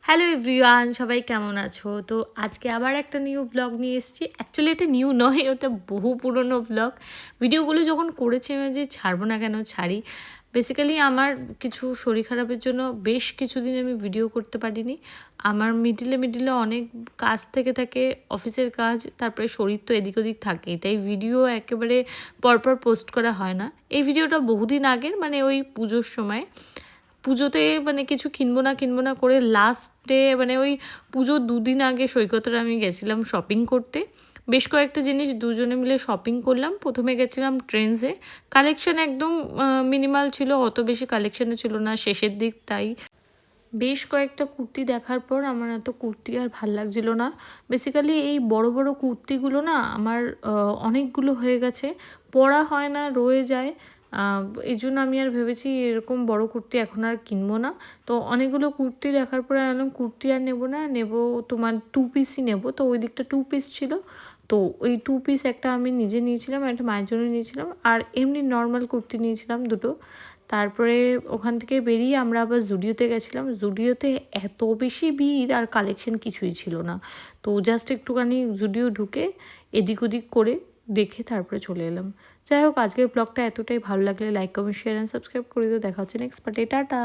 Hello everyone, সবাই কেমন আছো? তো আজকে আবার একটা নিউ ব্লগ নিয়ে এসেছি। অ্যাকচুয়ালি এটা নিউ নয়, ওটা বহু পুরনো ব্লগ। ভিডিওগুলো যখন করেছি আমি যে ছাড়বো না কেন ছাড়ি। বেসিক্যালি আমার কিছু শরীর খারাপের জন্য বেশ কিছুদিন আমি ভিডিও করতে পারিনি। আমার মিডিলে অনেক কাজ থেকে থাকে, অফিসের কাজ, তারপরে শরীর তো এদিক ওদিক থাকেই, তাই ভিডিও একেবারে পরপর পোস্ট করা হয় না। এই ভিডিওটা বহুদিন আগের, মানে ওই পুজোর সময়। পুজোতে মানে কিছু কিনবো না করে লাস্টে মানে ওই পুজোর দুদিন আগে সৈকতের আমি গেছিলাম শপিং করতে। বেশ কয়েকটা জিনিস দুজনে মিলে শপিং করলাম। প্রথমে গেছিলাম ট্রেন্ডসে। কালেকশন একদম মিনিমাল ছিল, অত বেশি কালেকশনও ছিল না, শেষের দিক তাই। বেশ কয়েকটা কুর্তি দেখার পর আমার এত কুর্তি আর ভাল লাগছিল না। বেসিক্যালি এই বড় বড় কুর্তিগুলো না আমার অনেকগুলো হয়ে গেছে, পরা হয় না, রয়ে যায়। এই জন্য আমি আর ভেবেছি এরকম বড় কুর্তি এখন আর কিনবো না। তো অনেকগুলো কুর্তি দেখার পরে আনলাম কুর্তি আর নেবো না, নেবো তোমার টু পিসই নেবো। তো ওই দিকটা টু পিস ছিল, তো ওই টু পিস একটা আমি নিজে নিয়েছিলাম, একটা মায়ের জন্য নিয়েছিলাম, আর এমনি নর্মাল কুর্তি নিয়েছিলাম দুটো। তারপরে ওখান থেকে বেরিয়ে আমরা আবার জুডিওতে গেছিলাম। জুডিওতে এত বেশি ভিড় আর কালেকশন কিছুই ছিল না। তো জাস্ট একটুখানি জুডিও ঢুকে এদিক ওদিক করে দেখে তারপরে চলে এলাম। যাই হোক, আজকের ব্লগটা এতটাই ভালো লাগলে like comment share and subscribe করে দিও। দেখা হচ্ছে নেক্সট পার্টে। টাটা।